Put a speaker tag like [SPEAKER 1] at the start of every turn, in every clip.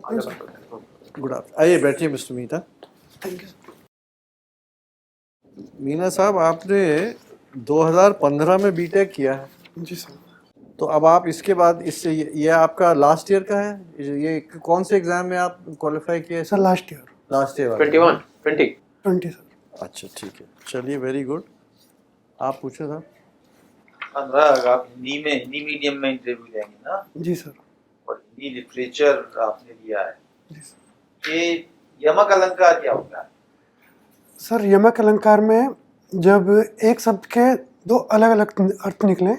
[SPEAKER 1] Good afternoon. आइए बैठिए mister Meena.
[SPEAKER 2] Thank you.
[SPEAKER 1] Meena साहब, आपने 2015 में बीटेक किया है,
[SPEAKER 2] जी सर।
[SPEAKER 1] तो अब आप इसके बाद इससे ये आपका लास्ट ईयर का है। ये कौन से एग्जाम में आप क्वालिफाई किए
[SPEAKER 2] sir last year
[SPEAKER 1] last year
[SPEAKER 2] 20 sir.
[SPEAKER 1] अच्छा ठीक है, चलिए वेरी गुड। आप पूछे था।
[SPEAKER 3] अनुराग, आप हिंदी मीडियम में इंटरव्यू देंगे ना?
[SPEAKER 2] जी सर।
[SPEAKER 3] और हिंदी लिटरेचर आपने लिया है।
[SPEAKER 2] जी सर।
[SPEAKER 3] ये यमक अलंकार क्या होता है?
[SPEAKER 2] सर यमक अलंकार में जब एक शब्द के दो अलग अलग अर्थ निकले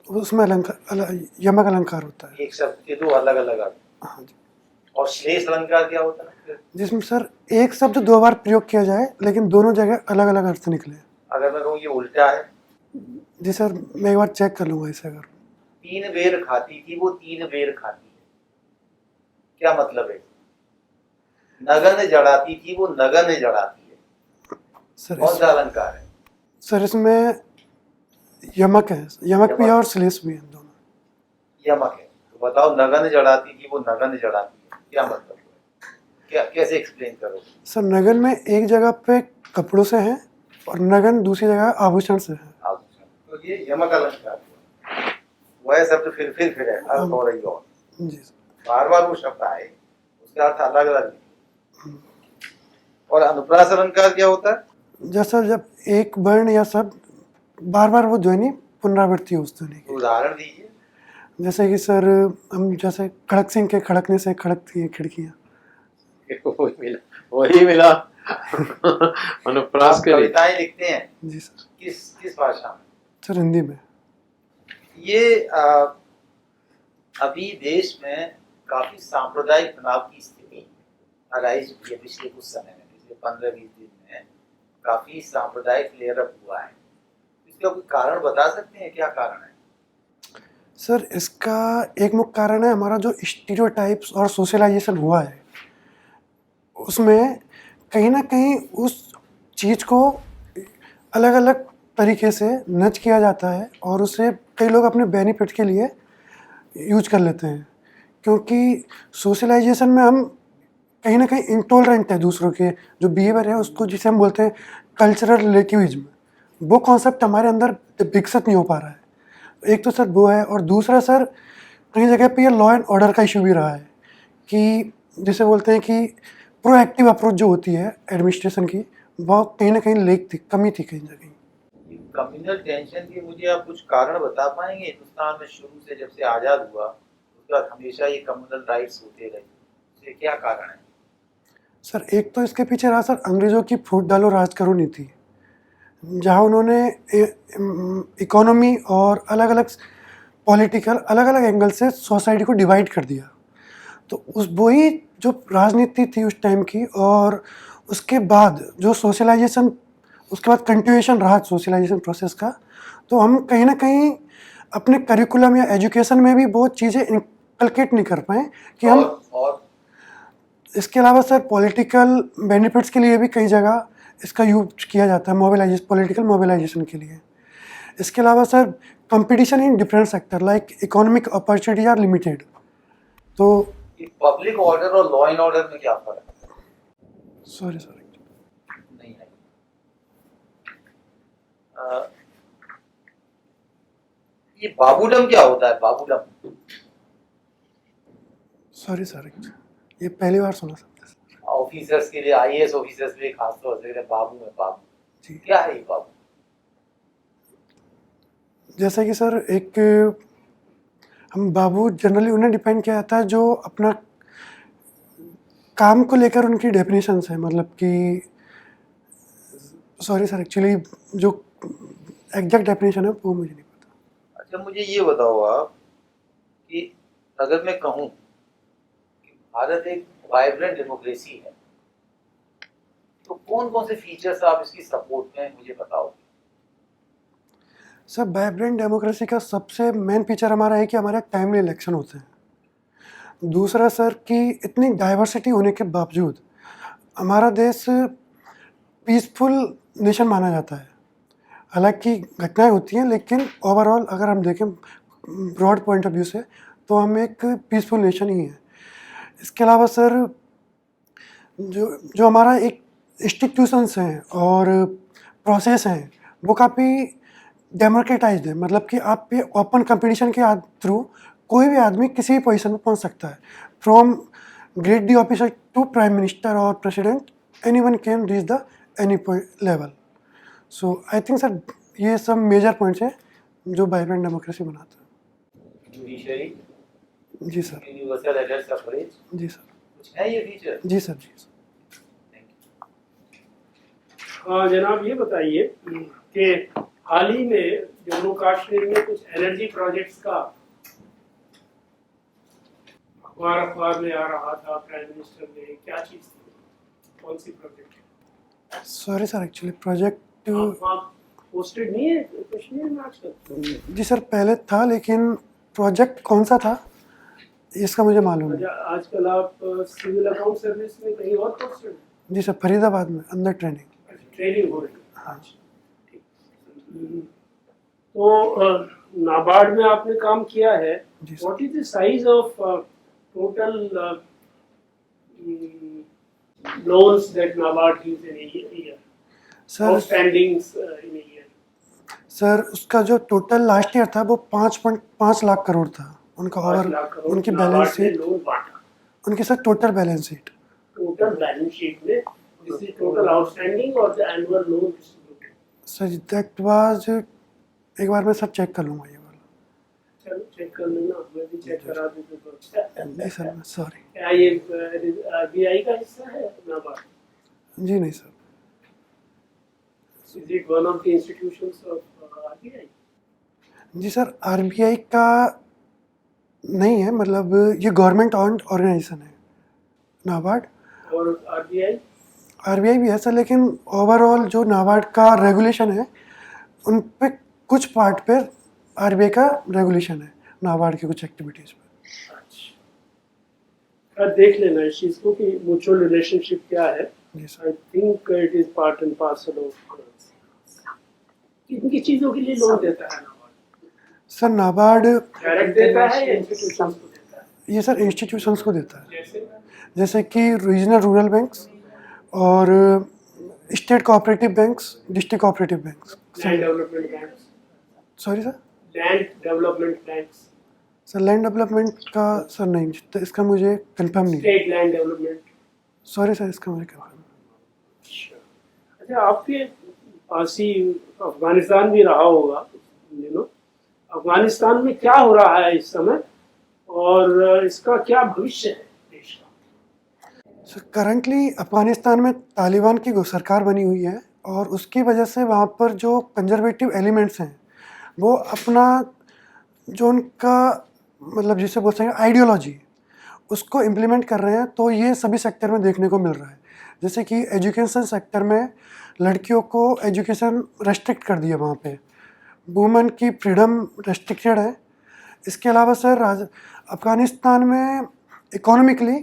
[SPEAKER 2] उसमें यमक अलंकार होता है।
[SPEAKER 3] एक शब्द के दो अलग अलग अर्थ।
[SPEAKER 2] हाँ जी।
[SPEAKER 3] और श्लेष अलंकार क्या होता है?
[SPEAKER 2] जिसमें सर एक शब्द दो बार प्रयोग किया जाए लेकिन दोनों जगह अलग अलग अर्थ निकले।
[SPEAKER 3] अगर मैं कहूँ ये उल्टा है?
[SPEAKER 2] जी सर, मैं एक बार चेक कर लूँगा इसे। अगर
[SPEAKER 3] 3 बेर खाती थी वो 3 बेर खाती है, क्या मतलब है? नगन जड़ाती थी वो नगन जड़ाती है,
[SPEAKER 2] सर
[SPEAKER 3] कौन सा अलंकार है?
[SPEAKER 2] सर इसमें यमक है, यमक भी है और श्लेष भी है, दोनों।
[SPEAKER 3] यमक है तो बताओ, नगन जड़ाती थी वो नगन जड़ाती है, क्या मतलब है? क्या कैसे एक्सप्लेन करो?
[SPEAKER 2] सर नगन में एक जगह पे कपड़ों से है और नगन दूसरी जगह आभूषण से है।
[SPEAKER 3] तो ये यमक अलंकार है। वह शब्द फिर है, अर्थ हो रही और
[SPEAKER 2] जी सर।
[SPEAKER 3] बार बार वो शब्द आए, उसका अर्थ अलग अलग। और अनुप्रास अलंकार क्या होता है?
[SPEAKER 2] जैसा जब एक वर्ण या शब्द बार बार वो ध्वनि पुनरावृत्ति हो उस ध्वनि की।
[SPEAKER 3] उदाहरण दीजिए।
[SPEAKER 2] जैसे कि सर हम जैसे खड़क सिंह के खड़कने से खड़कती हैं खिड़कियाँ।
[SPEAKER 4] वही मिला अनुप्रास के लिए।
[SPEAKER 3] कविताएं लिखते हैं
[SPEAKER 2] जी सर।
[SPEAKER 3] किस भाषा में?
[SPEAKER 2] सर हिंदी में।
[SPEAKER 3] ये अभी देश में काफी सांप्रदायिक तनाव की स्थिति अराइज हुई है पिछले कुछ समय में, पिछले 15-20 दिन में काफी सांप्रदायिक फ्लेयर अप हुआ है। इसका कोई कारण बता सकते हैं, क्या कारण है?
[SPEAKER 2] सर इसका एक मुख्य कारण है हमारा जो स्टीरियोटाइप्स और सोशलाइजेशन हुआ है, उसमें कहीं ना कहीं उस चीज़ को अलग अलग तरीके से नच किया जाता है और उसे कई लोग अपने बेनिफिट के लिए यूज कर लेते हैं। क्योंकि सोशलाइजेशन में हम कहीं ना कहीं इंटॉलरेंट है दूसरों के जो बिहेवियर है उसको, जिसे हम बोलते हैं कल्चरल रिलेटिविज्म, वो कॉन्सेप्ट हमारे अंदर विकसित नहीं हो पा रहा है। एक तो सर वो है, और दूसरा सर कई जगह पे ये लॉ एंड ऑर्डर का इशू भी रहा है कि जिसे बोलते हैं कि प्रोएक्टिव अप्रोच जो होती है एडमिनिस्ट्रेशन की, वो कहीं ना कहीं लेक थी, कमी थी कहीं जगह।
[SPEAKER 3] कम्युनल टेंशन के मुझे आप कुछ कारण बता पाएंगे? हिंदुस्तान में शुरू से जब से आज़ाद हुआ उसके बाद हमेशा ये कम्युनल राइट्स होते रहे, इसके क्या कारण है?
[SPEAKER 2] सर एक तो इसके पीछे रहा सर अंग्रेज़ों की फूट डालो राज करो नीति, जहाँ उन्होंने इकोनॉमी और अलग अलग पॉलिटिकल अलग अलग एंगल से सोसाइटी को डिवाइड कर दिया। तो उस वही जो राजनीति थी उस टाइम की, और उसके बाद जो सोशलाइजेशन, उसके बाद कंटिन्यूएशन रहा सोशलाइजेशन प्रोसेस का, तो हम कहीं ना कहीं अपने करिकुलम या एजुकेशन में भी बहुत चीज़ें इनकलकेट नहीं कर पाए कि हम।
[SPEAKER 3] और
[SPEAKER 2] इसके अलावा सर पॉलिटिकल बेनिफिट्स के लिए भी कई जगह इसका यूज किया जाता है, पॉलिटिकल मोबिलाइजेशन के लिए। इसके अलावा sir competition in different sector like economic opportunity are limited. तो
[SPEAKER 3] पब्लिक ऑर्डर और लॉ एंड ऑर्डर में क्या फर्क है?
[SPEAKER 2] सॉरी
[SPEAKER 3] नहीं है। ये बाबूडम क्या होता है? बाबूडम
[SPEAKER 2] सॉरी सर, ये पहली बार सुना सर।
[SPEAKER 3] ऑफिसर्स के लिए, आईएएस ऑफिसर्स के लिए खासतौर से बाबू है, बाबू
[SPEAKER 2] जी।
[SPEAKER 3] क्या है ये बाबू?
[SPEAKER 2] जैसा कि सर एक हम बाबू जनरली उन्हें डिपेंड किया जाता है जो अपना काम को लेकर उनकी डेफिनेशन है, मतलब कि सॉरी सर एक्चुअली जो एग्जैक्ट डेफिनेशन है वो मुझे नहीं पता।
[SPEAKER 3] अच्छा, मुझे ये बताओ आप कि अगर मैं कहूँ कि भारत एक वाइब्रेंट डेमोक्रेसी है, तो कौन कौन से फीचर्स आप इसकी सपोर्ट में मुझे बताओ?
[SPEAKER 2] सर वाइब्रेंट डेमोक्रेसी का सबसे मेन फीचर हमारा है कि हमारे टाइमली इलेक्शन होते हैं। दूसरा सर कि इतनी डाइवर्सिटी होने के बावजूद हमारा देश पीसफुल नेशन माना जाता है। हालांकि घटनाएं होती हैं लेकिन ओवरऑल अगर हम देखें ब्रॉड पॉइंट ऑफ व्यू से तो हम एक पीसफुल नेशन ही है। इसके अलावा सर जो जो हमारा एक इंस्टीट्यूशंस हैं और प्रोसेस हैं वो काफ़ी डेमोक्रेटाइज्ड है, मतलब कि आप ये ओपन कंपटीशन के थ्रू कोई भी आदमी किसी भी पोजीशन में पहुंच सकता है, from grade D officer to prime minister और president, any one can reach the any level. So I think sir ये सब मेजर पॉइंट्स हैं जो वाइब्रेंट डेमोक्रेसी बनाता
[SPEAKER 3] जुडिशरी,
[SPEAKER 2] है। जी सर।
[SPEAKER 3] यूनिवर्सल एड्रेस सफरेज,
[SPEAKER 2] जी सर।
[SPEAKER 3] कुछ है ये फीचर?
[SPEAKER 2] जी सर। जी सर।
[SPEAKER 3] Thank you.
[SPEAKER 4] हाँ जनाब, ये बताइए कि हाल ही में जम्मू कश्मीर में कुछ एनर्जी प्रोजेक्ट्स का अखबार में आ रहा था, प्राइम मिनिस्टर ने क्या चीज़ थी, कौन सी project?
[SPEAKER 2] Sorry sir, actually project
[SPEAKER 4] आप पोस्टेड नहीं है कश्मीर में आजकल?
[SPEAKER 2] जी सर पहले था, लेकिन प्रोजेक्ट कौन सा था इसका मुझे मालूम नहीं।
[SPEAKER 4] आजकल आप सिविल अकाउंट सर्विस में कहीं और पोस्टेड?
[SPEAKER 2] जी सर, फरीदाबाद में अंदर ट्रेनिंग।
[SPEAKER 4] ट्रेनिंग हो रही है।
[SPEAKER 2] हाँ जी।
[SPEAKER 4] तो नाबार्ड में आपने काम किया है।
[SPEAKER 2] जी sir.
[SPEAKER 4] What is the size of total loans that NABARD gives in a year?
[SPEAKER 2] Sir
[SPEAKER 4] Outstandings in a year.
[SPEAKER 2] Sir उसका जो टोटल लास्ट ईयर था वो 5.5 लाख करोड़ था उनका,
[SPEAKER 4] 5
[SPEAKER 2] और
[SPEAKER 4] लाख करोड़
[SPEAKER 2] उनकी
[SPEAKER 4] NABARD
[SPEAKER 2] बैलेंस
[SPEAKER 4] ने
[SPEAKER 2] शीट,
[SPEAKER 4] लोन बांटा।
[SPEAKER 2] उनकी sir total balance sheet.
[SPEAKER 4] Total balance sheet में दिस इज टोटल आउटस्टैंडिंग और the annual loan distributed.
[SPEAKER 2] Sir that was, एक बार मैं सर चेक कर लूँगा ये वाला।
[SPEAKER 4] चलो चेक कर लेना, मैं भी चेक करा दूँ तो अच्छा है।
[SPEAKER 2] नहीं सर, सॉरी।
[SPEAKER 4] क्या ये आरबीआई का हिस्सा है नाबार्ड?
[SPEAKER 2] जी नहीं sir.
[SPEAKER 4] Is it one of the institutions of RBI?
[SPEAKER 2] जी सर आरबीआई का नहीं है, मतलब ये गवर्नमेंट ऑन्ड ऑर्गेनाइजेशन है नाबार्ड।
[SPEAKER 4] और RBI?
[SPEAKER 2] आरबीआई भी है सर, लेकिन ओवरऑल जो नाबार्ड का रेगुलेशन है उन पे कुछ पार्ट पे आरबीआई का रेगुलेशन है नाबार्ड की कुछ एक्टिविटीज़ पे।
[SPEAKER 4] अच्छा, देख लेना इस चीज़ को कि म्यूचुअल रिलेशनशिप क्या है।
[SPEAKER 2] जी sir.
[SPEAKER 4] I think it is part and parcel of किन की चीज़ों के लिए लोन देता है नाबार्ड?
[SPEAKER 2] सर नाबार्ड
[SPEAKER 4] डायरेक्ट देता है या इंस्टीट्यूशंस को देता है?
[SPEAKER 2] ये सर इंस्टीट्यूशंस को देता है,
[SPEAKER 4] जैसे
[SPEAKER 2] जैसे कि रीजनल रूरल बैंक्स और state cooperative banks, district cooperative banks.
[SPEAKER 4] Land development banks.
[SPEAKER 2] Sorry sir.
[SPEAKER 4] Land development banks.
[SPEAKER 2] Sir land development का सर नहीं, तो इसका मुझे कंफर्म नहीं।
[SPEAKER 4] State land development.
[SPEAKER 2] Sorry sir, इसका मुझे कंफर्म।
[SPEAKER 4] अच्छा, आपके पास ही अफगानिस्तान भी रहा होगा, यू नो, अफगानिस्तान में क्या हो रहा है इस समय और इसका क्या भविष्य है देश का?
[SPEAKER 2] सर करंटली अफगानिस्तान में तालिबान की सरकार बनी हुई है, और उसकी वजह से वहाँ पर जो कंजर्वेटिव एलिमेंट्स हैं वो अपना जो उनका मतलब जिसे बोल सकते हैं आइडियोलॉजी, उसको इम्प्लीमेंट कर रहे हैं। तो ये सभी सेक्टर में देखने को मिल रहा है, जैसे कि एजुकेशन सेक्टर में लड़कियों को एजुकेशन रेस्ट्रिक्ट कर दिया, वहाँ पे वुमेन की फ्रीडम रेस्ट्रिक्टेड है। इसके अलावा सर अफ़गानिस्तान में इकोनॉमिकली,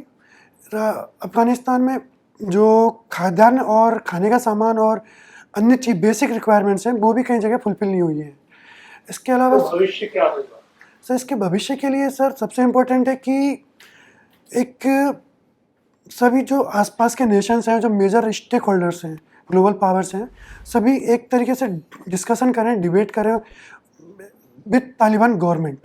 [SPEAKER 2] अफ़गानिस्तान में जो खाद्यान्न और खाने का सामान और अन्य चीज़ बेसिक रिक्वायरमेंट्स हैं वो भी कई जगह फुलफिल नहीं हुई हैं। इसके अलावा
[SPEAKER 4] तो भविष्य क्या होगा
[SPEAKER 2] सर, इसके भविष्य के लिए सर सबसे इम्पोर्टेंट है कि एक सभी जो आसपास के नेशंस हैं, जो मेजर स्टेक होल्डर्स हैं, ग्लोबल पावर्स हैं, सभी एक तरीके से डिस्कशन करें, डिबेट करें विद तालिबान गवर्नमेंट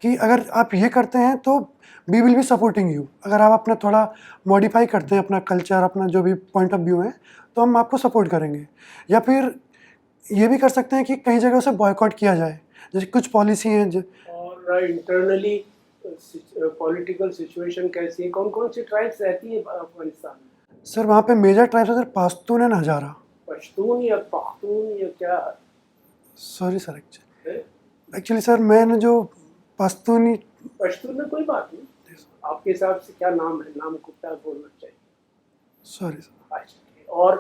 [SPEAKER 2] कि अगर आप ये करते हैं तो we will be supporting you. अगर आप अपना थोड़ा मॉडिफाई करते हैं अपना कल्चर, अपना जो भी पॉइंट ऑफ व्यू है, तो हम आपको सपोर्ट करेंगे। या फिर ये भी कर सकते हैं कि कई जगह उसे बॉयकॉट किया जाए, जैसे कुछ पॉलिसी हैं।
[SPEAKER 4] और इंटरनली पॉलिटिकल सिचुएशन कैसी है? कौन कौन सी ट्राइब्स रहती है अफगानिस्तान में?
[SPEAKER 2] सर वहाँ पे मेजर ट्राइब्स है सर पाश्तून एंड हजारा।
[SPEAKER 4] पश्तून या पख्तून या क्या?
[SPEAKER 2] सॉरी सर, एक्चुअली सर मैंने जो पश्तूनी,
[SPEAKER 4] पश्तून में कोई बात नहीं, आपके हिसाब से क्या नाम है, नाम को क्या बोलना चाहिए?
[SPEAKER 2] Sorry sir.
[SPEAKER 4] अच्छा, और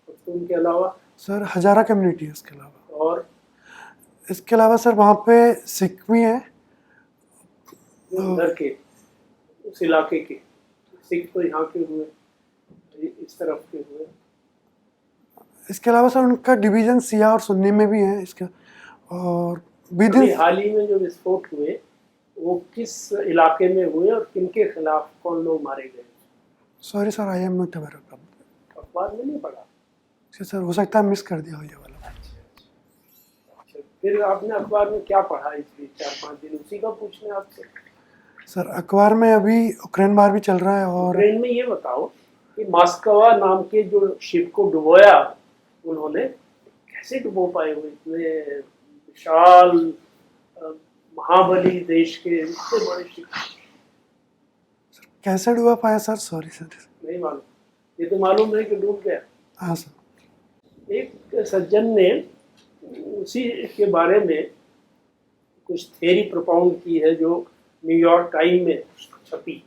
[SPEAKER 4] पश्तून के अलावा
[SPEAKER 2] सर हजारा कम्युनिटी है इसके अलावा।
[SPEAKER 4] और
[SPEAKER 2] इसके अलावा सर वहाँ पे सिख भी हैं।
[SPEAKER 4] उधर के उस इलाके के सिख तो यहाँ के हुए, इस तरफ के हुए।
[SPEAKER 2] इसके अलावा सर उनका डिवीजन सिया और सुन्नी में भी है इसका। और विद
[SPEAKER 4] अभी हाल ही में जो विस्फोट हुए वो किस इलाके में हुए और किनके खिलाफ कौन लोग मारे गए?
[SPEAKER 2] Sorry sir, I am not aware of.
[SPEAKER 4] अखबार में नहीं पढ़ा?
[SPEAKER 2] सर हो सकता है मिस कर दिया हो ये वाला।
[SPEAKER 4] अच्छा, फिर आपने अखबार में क्या पढ़ा इस बीच 4-5 दिन? उसी का पूछने आपसे।
[SPEAKER 2] सर अखबार में अभी यूक्रेन वार भी चल रहा है और
[SPEAKER 4] यूक्रेन में ये बताओ कि मॉस्कोवा नाम के जो शिप को डुबोया उन्होंने, कैसे डुबो पाए हुए इतने विशाल महाबली देश के इतने बड़े शिप?
[SPEAKER 2] कैसे डूबा पाया सर? Sorry sir.
[SPEAKER 4] नहीं मालूम? ये तो मालूम है कि डूब गया।
[SPEAKER 2] हाँ सर।
[SPEAKER 4] एक सज्जन ने उसी के बारे में कुछ थ्योरी प्रोपाउंड की है जो न्यूयॉर्क टाइम में छपी।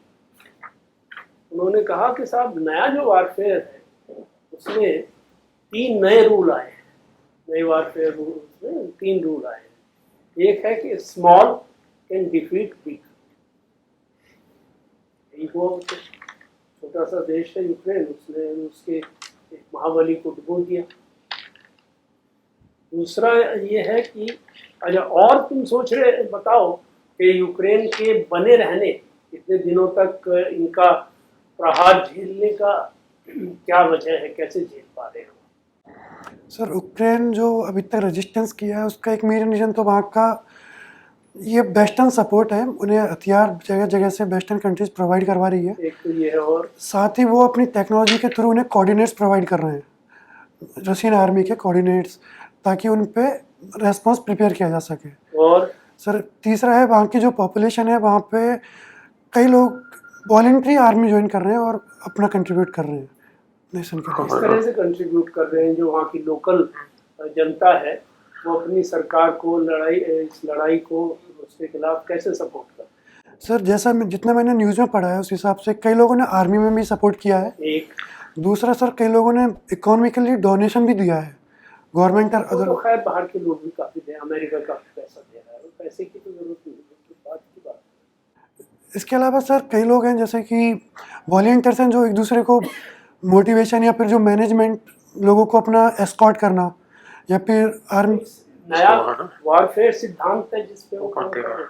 [SPEAKER 4] उन्होंने कहा कि साहब नया जो वारफेयर है उसमें 3 नए रूल आए हैं। नए वारफेयर रूल में 3 रूल आए हैं। एक है कि स्मॉल कैन डिफीट बिग। छोटा सा देश है यूक्रेन, उसने उसके एक महाबली को डुबो दिया। दूसरा ये है कि अच्छा, और तुम सोच रहे बताओ कि यूक्रेन के बने रहने इतने दिनों तक इनका प्रहार झेलने का क्या वजह है, कैसे झेल पा रहे हो?
[SPEAKER 2] सर यूक्रेन जो अभी तक रेजिस्टेंस किया है उसका एक मेन रीज़न तो वहाँ का ये वेस्टर्न सपोर्ट है। उन्हें हथियार जगह जगह से वेस्टर्न कंट्रीज प्रोवाइड करवा रही है।
[SPEAKER 4] एक तो ये है, और
[SPEAKER 2] साथ ही वो अपनी टेक्नोलॉजी के थ्रू उन्हें कोऑर्डिनेट्स प्रोवाइड कर रहे हैं, रशियन आर्मी के कोऑर्डिनेट्स, ताकि उन पे रेस्पॉन्स प्रिपेयर किया जा सके।
[SPEAKER 4] और
[SPEAKER 2] सर तीसरा है वहाँ की जो पॉपुलेशन है, वहाँ पे कई लोग वॉलेंट्री आर्मी ज्वाइन कर रहे हैं और अपना कंट्रीब्यूट कर रहे हैं नेशन के
[SPEAKER 4] इस
[SPEAKER 2] लिए।
[SPEAKER 4] तरह से कंट्रीब्यूट कर रहे हैं जो वहाँ की लोकल जनता है वो अपनी सरकार को इस लड़ाई को उसके खिलाफ कैसे सपोर्ट कर?
[SPEAKER 2] सर जैसा जितना मैंने न्यूज़ में पढ़ा है उस हिसाब से कई लोगों ने आर्मी में भी सपोर्ट किया है।
[SPEAKER 4] एक
[SPEAKER 2] दूसरा सर कई लोगों ने इकोनॉमिकली डोनेशन भी दिया है, गवर्नमेंट और
[SPEAKER 4] वो
[SPEAKER 2] अदर।
[SPEAKER 4] तो खैर बाहर के लोग भी काफी दे, अमेरिका काफी पैसा दे रहा है, पैसे की तो जरूरत नहीं है, बात की बात।
[SPEAKER 2] इसके अलावा सर कई लोग हैं जैसे कि वॉलेंटियर्स हैं जो एक दूसरे को मोटिवेशन या फिर जो मैनेजमेंट लोगों को अपना एस्कॉर्ट करना या फिर आर्मी।
[SPEAKER 4] नया वॉरफेयर सिद्धांत है जिसपे वो काम कर रहे हैं।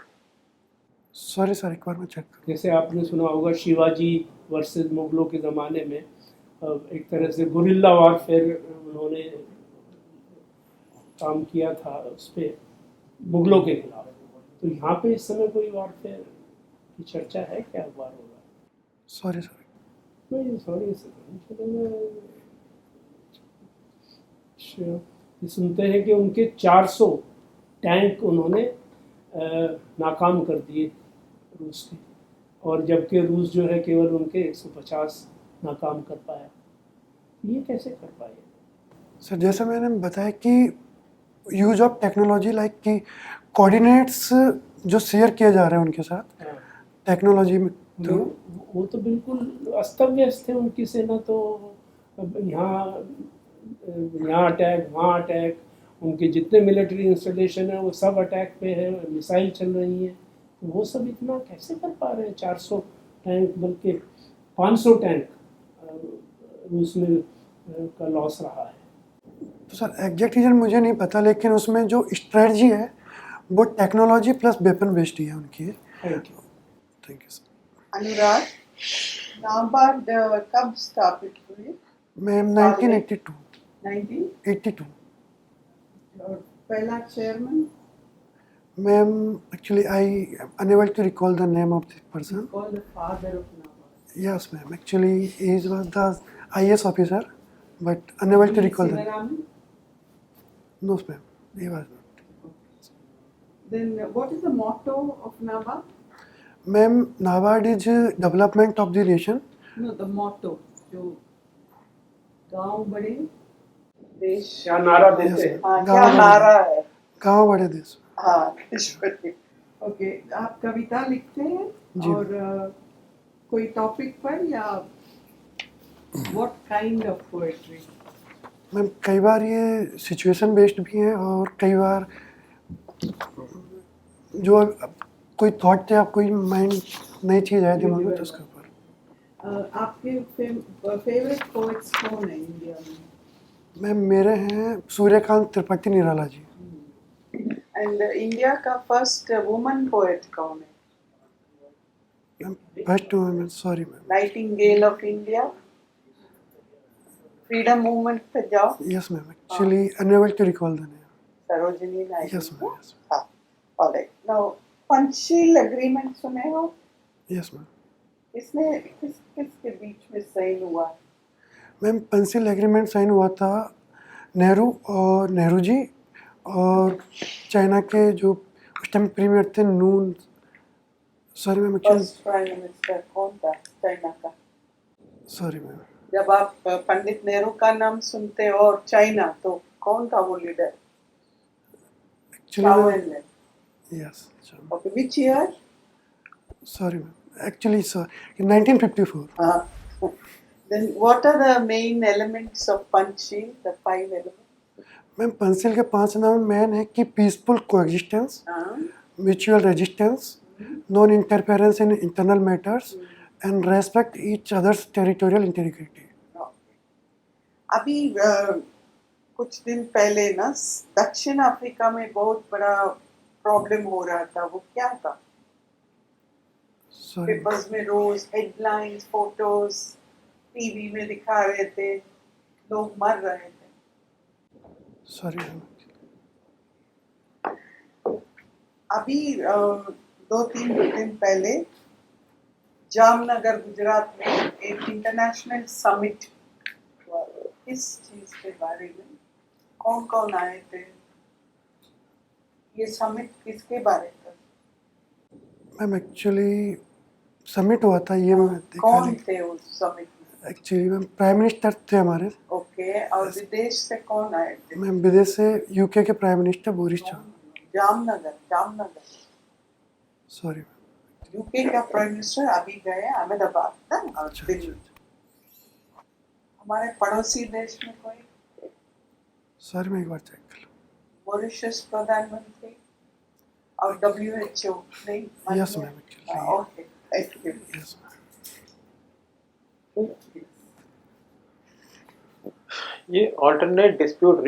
[SPEAKER 2] सॉरी सर एक बार मैं चेक करूँ।
[SPEAKER 4] जैसे आपने सुना होगा शिवाजी वर्सेस मुगलों के ज़माने में एक तरह से गुरिल्ला वॉरफेयर उन्होंने काम किया था उस पर मुगलों के खिलाफ। तो यहाँ पे इस समय कोई वॉरफेयर की चर्चा है क्या? वार होगा?
[SPEAKER 2] Sorry sir.
[SPEAKER 4] नहीं सॉरी, सुनते हैं कि उनके 400 टैंक उन्होंने नाकाम कर दिए रूस के, और जबकि रूस जो है केवल उनके 150 नाकाम कर पाया। ये कैसे कर पाए?
[SPEAKER 2] सर जैसे मैंने बताया कि यूज ऑफ टेक्नोलॉजी लाइक कि कोऑर्डिनेट्स जो शेयर किए जा रहे हैं उनके साथ टेक्नोलॉजी में थ्रू।
[SPEAKER 4] वो तो बिल्कुल अस्त व्यस्त थे उनकी सेना। तो यहाँ अटैक, वहाँ अटैक, उनके जितने मिलिट्री इंस्टॉलेशन है वो सब अटैक पे है, मिसाइल चल रही हैं। वो सब इतना कैसे कर पा रहे हैं? 400 टैंक बल्कि 500 टैंक रूस में का लॉस रहा है।
[SPEAKER 2] तो सर एग्जैक्ट रीजन मुझे नहीं पता, लेकिन उसमें जो स्ट्रेटजी है वो टेक्नोलॉजी प्लस वेपन बेस्ड ही है उनकी।
[SPEAKER 4] Thank you.
[SPEAKER 2] Thank you sir.
[SPEAKER 5] Anurag, NABARD कब स्थापित हुई?
[SPEAKER 2] मैम 1982।
[SPEAKER 5] 1982। और पहला चेयरमैन?
[SPEAKER 2] Ma'am actually I unable to recall the name of this person.
[SPEAKER 5] Called the father of NABARD.
[SPEAKER 2] Yes ma'am, actually he was the IAS officer but unable to recall the.
[SPEAKER 5] Sivarama?
[SPEAKER 2] No ma'am, he was not.
[SPEAKER 5] Then what is the motto of NABARD?
[SPEAKER 2] Ma'am NABARD is development of the nation.
[SPEAKER 5] No, the motto. जो गांव बड़े देश।
[SPEAKER 4] क्या नारा देते हैं?
[SPEAKER 5] हाँ,
[SPEAKER 2] गाँव
[SPEAKER 5] क्या
[SPEAKER 2] बड़े।
[SPEAKER 5] नारा है?
[SPEAKER 2] गाँव बड़े देश।
[SPEAKER 5] हाँ, देश बड़े। ओके, आप कविता लिखते हैं
[SPEAKER 2] जी।
[SPEAKER 5] और कोई टॉपिक पर या what kind of poetry?
[SPEAKER 2] Ma'am कई बार ये सिचुएशन बेस्ड भी हैं और कई बार जो कोई थॉट या कोई माइंड नई चीज़ है दिमाग में तो उसके ऊपर।
[SPEAKER 5] आपके फेवरेट पोएट्स कौन है इंडिया में?
[SPEAKER 2] मैम मेरे हैं सूर्यकांत त्रिपाठी निराला जी।
[SPEAKER 5] एंड इंडिया का फर्स्ट वुमन पोएट कौन है?
[SPEAKER 2] First women, sorry ma'am,
[SPEAKER 5] nightingale of India, freedom movement पे जाओ,
[SPEAKER 2] yes ma'am, actually unable to recall the name,
[SPEAKER 5] Sarojini Naidu.
[SPEAKER 2] Yes ma'am, yes
[SPEAKER 5] हाँ, ऑलराइट। नाउ पंचशील एग्रीमेंट सुने हो?
[SPEAKER 2] Yes ma'am.
[SPEAKER 5] इसमें किसके बीच में साइन हुआ?
[SPEAKER 2] मैम पेंसिल एग्रीमेंट साइन हुआ था नेहरू जी और चाइना के जो उस टाइम प्रीमियर थे नून, sorry ma'am actually,
[SPEAKER 5] first prime minister कौन था चाइना का?
[SPEAKER 2] सॉरी मैम,
[SPEAKER 5] जब आप पंडित नेहरू का नाम सुनते हो और चाइना, तो कौन था वो लीडर?
[SPEAKER 2] एक्चुअली
[SPEAKER 5] चावेन।
[SPEAKER 2] Yes,
[SPEAKER 5] okay, which year?
[SPEAKER 2] Sorry ma'am, actually sir 1954।
[SPEAKER 5] Then what are the main elements of Panchsheel, the 5 elements?
[SPEAKER 2] Ma'am pencil के 5 नाम मेन है कि peaceful coexistence, mutual resistance, non interference in internal matters and respect each others territorial integrity.
[SPEAKER 5] अभी कुछ दिन पहले ना दक्षिण अफ्रीका में बहुत बड़ा प्रॉब्लम हो रहा था, वो क्या था?
[SPEAKER 2] सॉरी
[SPEAKER 5] पेपर्स में रोज हेडलाइंस, फोटोज, टीवी में दिखा रहे थे, लोग मर रहे थे।
[SPEAKER 2] सॉरी मैम,
[SPEAKER 5] अभी 2-3 दिन पहले जामनगर गुजरात में एक इंटरनेशनल समिट हुआ। किस चीज के बारे में? कौन कौन आए थे? ये समिट किसके बारे में?
[SPEAKER 2] मैम एक्चुअली समिट हुआ था ये मैं देखा
[SPEAKER 5] कौन
[SPEAKER 2] नहीं,
[SPEAKER 5] थे उस समिट में?
[SPEAKER 2] एक्चुअली मैम प्राइम मिनिस्टर थे हमारे,
[SPEAKER 5] ओके, और विदेश से कौन आए थे?
[SPEAKER 2] मैम विदेश से यूके के prime minister Boris Johnson.
[SPEAKER 5] Jamnagar.
[SPEAKER 2] Sorry ma'am,
[SPEAKER 5] UK का प्राइम मिनिस्टर अभी गए अहमदाबाद ना, और
[SPEAKER 2] अच्छा,
[SPEAKER 5] दिल्ली। हमारे पड़ोसी देश में कोई?
[SPEAKER 2] सॉरी मैं एक बार चेक कर लूँ।
[SPEAKER 5] मॉरिशस प्रधानमंत्री और WHO नहीं?
[SPEAKER 2] Yes ma'am, actually
[SPEAKER 5] okay, thank you.
[SPEAKER 2] Yes ma'am.
[SPEAKER 6] ये ऑल्टरनेट डिस्प्यूट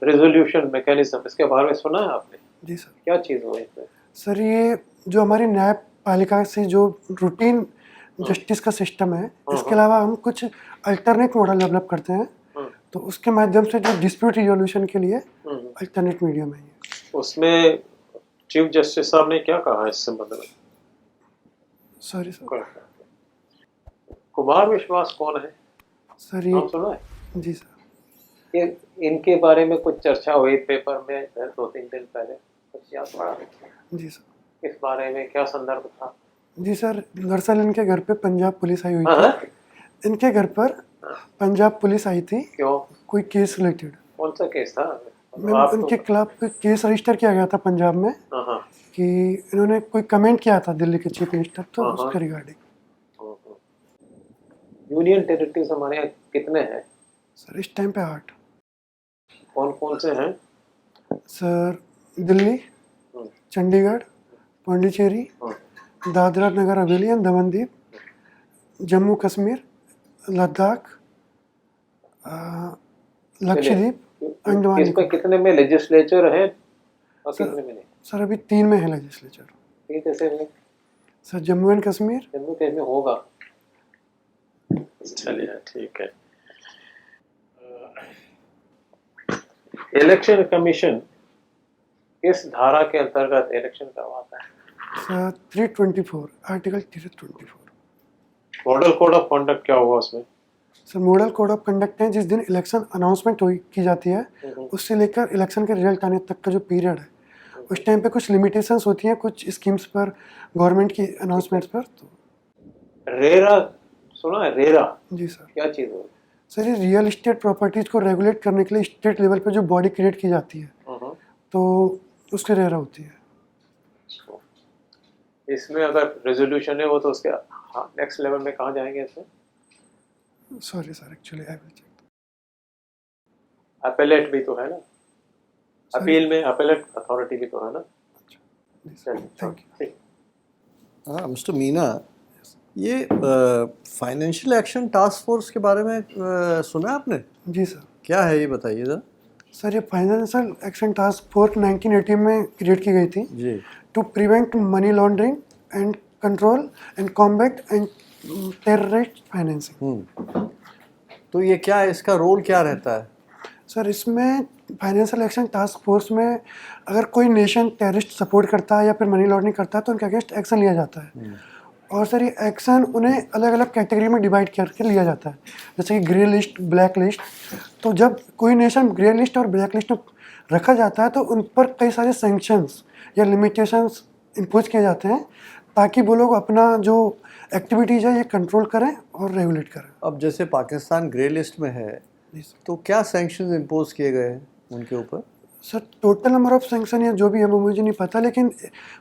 [SPEAKER 6] रेजोल्यूशन मैकेनिज्म, इसके बारे में सुना है आपने?
[SPEAKER 2] जी सर।
[SPEAKER 6] क्या चीज़ हुई इसमें?
[SPEAKER 2] सर ये जो हमारी न्यायपालिका से जो रूटीन जस्टिस का सिस्टम है, इसके अलावा हम कुछ अल्टरनेट मॉडल डेवलप करते हैं, तो उसके माध्यम से जो डिस्प्यूट रिजोल्यूशन के लिए अल्टरनेट मीडियम है ये।
[SPEAKER 6] उसमें चीफ जस्टिस साहब ने क्या कहा इस संबंध में?
[SPEAKER 2] Sorry sir.
[SPEAKER 6] कुमार विश्वास कौन है?
[SPEAKER 2] सर
[SPEAKER 6] नाम
[SPEAKER 2] ये,
[SPEAKER 6] सुना है?
[SPEAKER 2] जी सर,
[SPEAKER 6] ये इनके बारे में कुछ चर्चा हुई पेपर में 2-3 दिन पहले, कुछ याद पड़ा?
[SPEAKER 2] जी सर।
[SPEAKER 6] इस बारे में क्या संदर्भ था?
[SPEAKER 2] जी सर, दरअसल इनके घर पे पंजाब पुलिस आई हुई
[SPEAKER 6] हाँ?
[SPEAKER 2] थी, इनके घर पर पंजाब पुलिस आई थी,
[SPEAKER 6] क्यों?
[SPEAKER 2] कोई केस रिलेटेड।
[SPEAKER 6] कौन सा केस था?
[SPEAKER 2] मैम
[SPEAKER 6] आप
[SPEAKER 2] उनके खिलाफ केस रजिस्टर किया गया था पंजाब में
[SPEAKER 6] हाँ,
[SPEAKER 2] कि इन्होंने कोई कमेंट किया था दिल्ली के चीफ मिनिस्टर, तो
[SPEAKER 6] हाँ,
[SPEAKER 2] उसके रिगार्डिंग।
[SPEAKER 6] यूनियन टेरिटरीज हमारे यहाँ कितने हैं?
[SPEAKER 2] सर इस टाइम पे 8।
[SPEAKER 6] कौन कौन से हैं?
[SPEAKER 2] सर दिल्ली, चंडीगढ़, पौंडीचेरी, दादरा नगर हवेली एंड दमन दीव, जम्मू कश्मीर, लद्दाख, लक्षद्वीप, अंडमान
[SPEAKER 6] इसमें
[SPEAKER 2] निकोबार।
[SPEAKER 6] कितने में लेजिस्लेचर है और
[SPEAKER 2] सर-
[SPEAKER 6] कितने में नहीं?
[SPEAKER 2] सर अभी 3 में है लेजिस्लेचर।
[SPEAKER 6] ये कैसे में?
[SPEAKER 2] सर जम्मू एंड कश्मीर,
[SPEAKER 6] जम्मू कश्मीर में होगा। चलिए ठीक है। इलेक्शन कमीशन किस धारा के अंतर्गत इलेक्शन करवाता है?
[SPEAKER 2] Sir 324, article 324।
[SPEAKER 6] Model code of conduct क्या हुआ उसमें?
[SPEAKER 2] Sir model code of conduct है जिस दिन इलेक्शन अनाउंसमेंट की जाती है, उससे लेकर इलेक्शन के रिजल्ट आने तक का जो पीरियड है, उस टाइम पे कुछ लिमिटेशंस होती हैं कुछ स्कीम्स पर, गवर्नमेंट की अनाउंसमेंट्स पर। तो
[SPEAKER 6] रेरा सुना है? रेरा
[SPEAKER 2] जी सर।
[SPEAKER 6] क्या चीज़ है?
[SPEAKER 2] सर ये रियल इस्टेट प्रॉपर्टीज़ को रेगुलेट करने के लिए स्टेट लेवल पे जो बॉडी क्रिएट की जाती है, तो उसके रेरा होती है।
[SPEAKER 6] इसमें अगर रेजोल्यूशन है वो तो उसके नेक्स्ट लेवल में कहाँ जाएंगे? इसमें
[SPEAKER 2] sorry sir, actually I will check.
[SPEAKER 6] Appellate भी तो है ना, अपील में अपेलेट अथॉरिटी भी तो है ना। चलिए
[SPEAKER 2] थैंक यू।
[SPEAKER 6] ठीक।
[SPEAKER 1] हाँ मिस्टर मीना, ये फाइनेंशियल एक्शन टास्क फोर्स के बारे में सुना आपने?
[SPEAKER 2] जी सर।
[SPEAKER 1] क्या है ये बताइए ज़रा।
[SPEAKER 2] सर ये फाइनेंशियल एक्शन टास्क फोर्स 1980 में क्रिएट की गई थी
[SPEAKER 1] जी।
[SPEAKER 2] To prevent money laundering and control and combat and terrorist financing.
[SPEAKER 1] तो ये क्या है, इसका रोल क्या रहता है?
[SPEAKER 2] सर इसमें फाइनेंशियल एक्शन टास्क फोर्स में अगर कोई नेशन टेररिस्ट सपोर्ट करता है या फिर मनी लॉन्ड्रिंग करता है तो उनके अगेंस्ट एक्शन लिया जाता है। और सर ये एक्शन उन्हें अलग अलग कैटेगरी में डिवाइड करके लिया जाता है, जैसे कि ग्रे लिस्ट, ब्लैक लिस्ट। तो जब कोई नेशन ग्रे लिस्ट और ब्लैक लिस्ट में रखा जाता है तो उन पर कई सारे सैंक्शंस या लिमिटेशंस इम्पोज किए जाते हैं ताकि वो लोग अपना जो एक्टिविटीज़ है ये कंट्रोल करें और रेगुलेट करें।
[SPEAKER 1] अब जैसे पाकिस्तान ग्रे लिस्ट में है तो क्या सैंक्शंस इम्पोज किए गए हैं उनके ऊपर?
[SPEAKER 2] Sir total number of sanction या जो भी है वो मुझे नहीं पता, लेकिन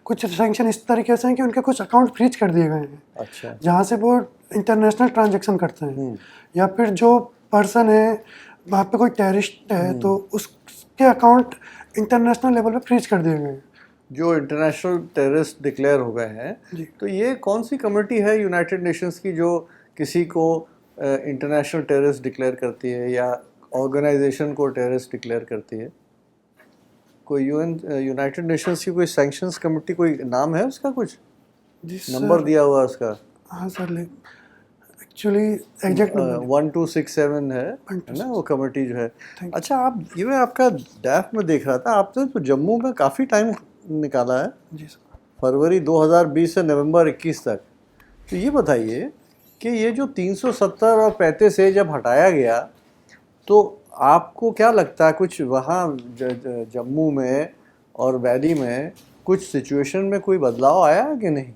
[SPEAKER 2] कुछ सैंक्शन इस तरीके से हैं कि उनके कुछ अकाउंट फ्रीज कर दिए गए हैं।
[SPEAKER 1] अच्छा।
[SPEAKER 2] जहाँ से वो इंटरनेशनल ट्रांजैक्शन करते हैं, या फिर जो पर्सन है वहाँ पे कोई टेररिस्ट है तो उसके अकाउंट इंटरनेशनल लेवल पे फ्रीज कर दिए गए हैं।
[SPEAKER 1] जो इंटरनेशनल टेररिस्ट डिक्लेयर हो गए हैं, तो ये कौन सी कमेटी है यूनाइटेड नेशंस की जो किसी को इंटरनेशनल टेररिस्ट डिक्लेयर करती है या ऑर्गेनाइजेशन को टेररिस्ट डिक्लेयर करती है? कोई यूनाइटेड नेशंस की कोई सैंक्शंस कमेटी, कोई नाम है उसका, कुछ नंबर दिया हुआ है उसका?
[SPEAKER 2] हाँ सर, एक्चुअली एग्जैक्ट
[SPEAKER 1] 1267 है ना वो कमेटी जो है। अच्छा, आप ये मैं आपका डैफ में देख रहा था, आपने तो जम्मू में काफ़ी टाइम निकाला है।
[SPEAKER 2] जी सर।
[SPEAKER 1] फरवरी 2020 से नवंबर 21 तक। तो ये बताइए कि ये जो 370 और 35 ए जब हटाया गया तो आपको क्या लगता है, कुछ वहाँ जम्मू में और वैली में कुछ सिचुएशन में कोई बदलाव आया कि नहीं?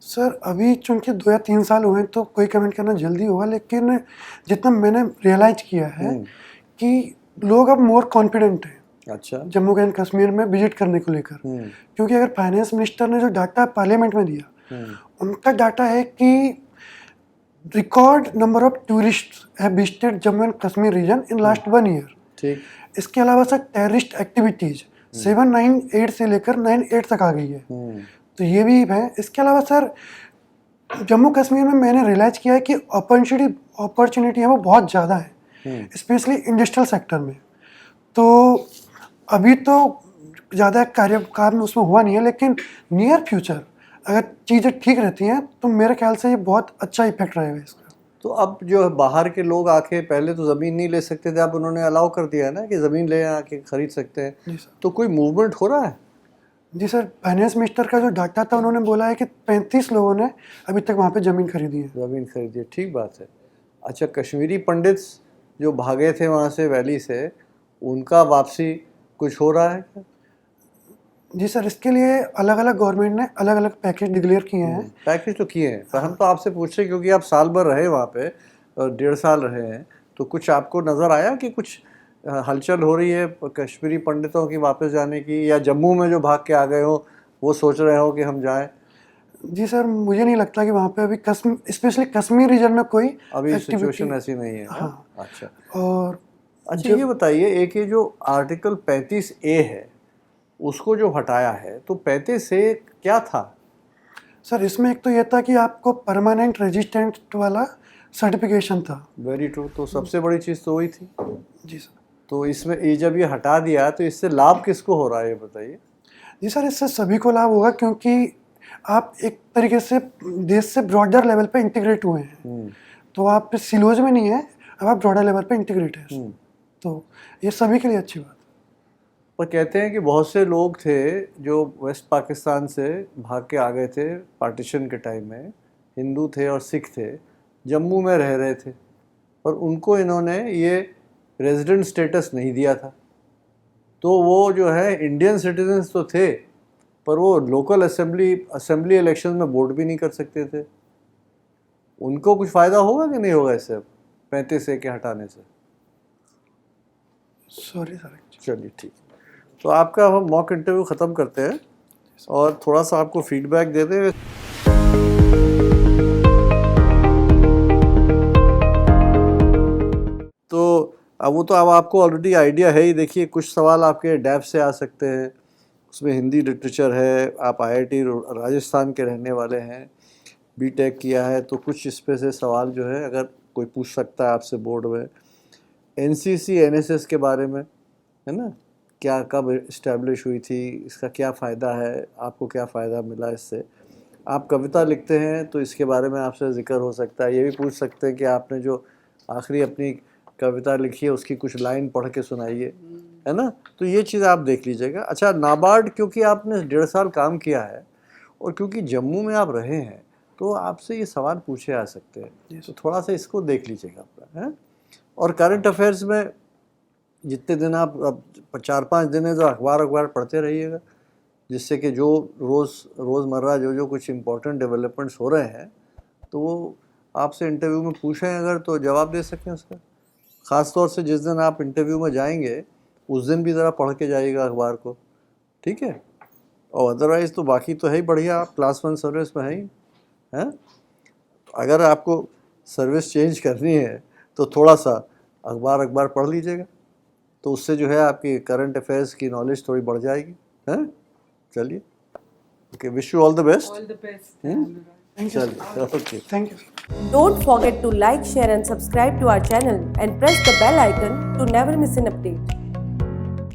[SPEAKER 2] सर अभी चूंकि 2 या 3 साल हुए हैं तो कोई कमेंट करना जल्दी होगा, लेकिन जितना मैंने रियलाइज किया है कि लोग अब मोर कॉन्फिडेंट हैं।
[SPEAKER 1] अच्छा।
[SPEAKER 2] जम्मू एंड कश्मीर में विजिट करने को लेकर, क्योंकि अगर फाइनेंस मिनिस्टर ने जो डाटा पार्लियामेंट में दिया, उनका डाटा है कि record number of tourist have visited Jammu and Kashmir region in last 1 year.
[SPEAKER 1] ठीक।
[SPEAKER 2] इसके अलावा सर टेररिस्ट एक्टिविटीज 798 से लेकर 98 तक आ गई है, तो ये भी है। इसके अलावा सर जम्मू कश्मीर में मैंने रियलाइज किया है कि अपॉर्चुनिटी है वो बहुत ज़्यादा है, स्पेशली इंडस्ट्रियल सेक्टर में। तो अभी तो ज़्यादा काम उसमें हुआ नहीं है, लेकिन नियर फ्यूचर अगर चीज़ें ठीक रहती हैं तो मेरे ख्याल से ये बहुत अच्छा इफेक्ट रहेगा इसका।
[SPEAKER 1] तो अब जो है बाहर के लोग आके, पहले तो ज़मीन नहीं ले सकते थे, अब उन्होंने अलाउ कर दिया है ना कि ज़मीन ले आके खरीद सकते हैं।
[SPEAKER 2] जी सर।
[SPEAKER 1] तो कोई मूवमेंट हो रहा है?
[SPEAKER 2] जी सर, फाइनेंस मिनिस्टर का जो डाटा था उन्होंने बोला है कि 35 लोगों ने अभी तक वहाँ पे ज़मीन खरीदी है।
[SPEAKER 1] ज़मीन खरीदी है, ठीक बात है। अच्छा, कश्मीरी पंडित जो भागे थे वहाँ से वैली से, उनका वापसी कुछ हो रहा है क्या? जी
[SPEAKER 2] सर, इसके लिए अलग अलग गवर्नमेंट ने अलग अलग पैकेज डिक्लेयर किए हैं।
[SPEAKER 1] पैकेज तो किए हैं, पर हम तो आपसे पूछ रहे हैं क्योंकि आप साल भर रहे वहाँ पे और 1.5 साल रहे हैं, तो कुछ आपको नज़र आया कि कुछ हलचल हो रही है कश्मीरी पंडितों की वापस जाने की, या जम्मू में जो भाग के आ गए हो वो सोच रहे हो कि हम जाएं?
[SPEAKER 2] जी सर, मुझे नहीं लगता कि वहाँ पे अभी स्पेशली कश्मीर रीजन में कोई
[SPEAKER 1] अभी सिचुएशन ऐसी नहीं है।
[SPEAKER 2] हाँ।
[SPEAKER 1] अच्छा।
[SPEAKER 2] और
[SPEAKER 1] अच्छा, ये बताइए, एक ये जो आर्टिकल 35A है उसको जो हटाया है, तो 35A क्या था?
[SPEAKER 2] सर इसमें एक तो ये था कि आपको परमानेंट रेजिस्टेंट वाला सर्टिफिकेशन था।
[SPEAKER 1] वेरी ट्रू, तो सबसे बड़ी चीज़ तो वही थी।
[SPEAKER 2] जी सर।
[SPEAKER 1] तो इसमें ये जब ये हटा दिया तो इससे लाभ किसको हो रहा है, ये बताइए?
[SPEAKER 2] जी सर, इससे सभी को लाभ होगा, क्योंकि आप एक तरीके से देश से ब्रॉडर लेवल पे इंटीग्रेट हुए हैं। तो आप सिलोज में नहीं है, अब आप ब्रॉडर लेवल पे इंटीग्रेट है। तो ये सभी के लिए अच्छी बात।
[SPEAKER 1] पर कहते हैं कि बहुत से लोग थे जो वेस्ट पाकिस्तान से भाग के आ गए थे पार्टीशन के टाइम में, हिंदू थे और सिख थे, जम्मू में रह रहे थे, पर उनको इन्होंने ये रेजिडेंट स्टेटस नहीं दिया था। तो वो जो है इंडियन सिटीजन्स तो थे, पर वो लोकल असेंबली इलेक्शन में वोट भी नहीं कर सकते थे। उनको कुछ फ़ायदा होगा कि नहीं होगा इससे 35A के हटाने से?
[SPEAKER 2] Sorry sir.
[SPEAKER 1] चलिए ठीक, तो आपका हम मॉक इंटरव्यू ख़त्म करते हैं और थोड़ा सा आपको फीडबैक देते हैं। तो अब आपको ऑलरेडी आइडिया है ही। देखिए, कुछ सवाल आपके डैफ से आ सकते हैं, उसमें हिंदी लिटरेचर है, आप IIT राजस्थान के रहने वाले हैं, बीटेक किया है, तो कुछ इस पे से सवाल जो है अगर कोई पूछ सकता है आपसे बोर्ड में। NCC NSS के बारे में, है ना, क्या कब इस्टेब्लिश हुई थी, इसका क्या फ़ायदा है, आपको क्या फ़ायदा मिला इससे, आप कविता लिखते हैं तो इसके बारे में आपसे जिक्र हो सकता है। ये भी पूछ सकते हैं कि आपने जो आखिरी अपनी कविता लिखी है उसकी कुछ लाइन पढ़ के सुनाइए, है ना। तो ये चीज़ आप देख लीजिएगा। अच्छा, नाबार्ड क्योंकि आपने 1.5 साल काम किया है और क्योंकि जम्मू में आप रहे हैं तो आपसे ये सवाल पूछे आ सकते हैं, तो थोड़ा सा इसको देख लीजिएगा अपना, है। और करंट अफेयर्स में जितने दिन आप, अब 4-5 दिन है, तो अखबार पढ़ते रहिएगा, जिससे कि जो रोज़मर्रा जो कुछ इम्पोर्टेंट डेवलपमेंट्स हो रहे हैं तो वो आपसे इंटरव्यू में पूछें अगर, तो जवाब दे सकें उसका। ख़ास तौर से जिस दिन आप इंटरव्यू में जाएंगे उस दिन भी ज़रा पढ़ के जाइएगा अखबार को, ठीक है। और अदरवाइज़ तो बाकी तो है ही बढ़िया, आप क्लास 1 सर्विस में है ही, हैं। तो अगर आपको सर्विस चेंज करनी है तो थोड़ा सा अखबार पढ़ लीजिएगा, तो उससे जो है आपकी करंट अफेयर्स की नॉलेज थोड़ी बढ़ जाएगी, हैं। चलिए, okay, wish you all the best.
[SPEAKER 5] All the best.
[SPEAKER 2] Thank you,
[SPEAKER 1] चलिए, okay.
[SPEAKER 2] Thank you.
[SPEAKER 7] Don't forget to like, share and subscribe to our channel and press the bell icon to never miss an update.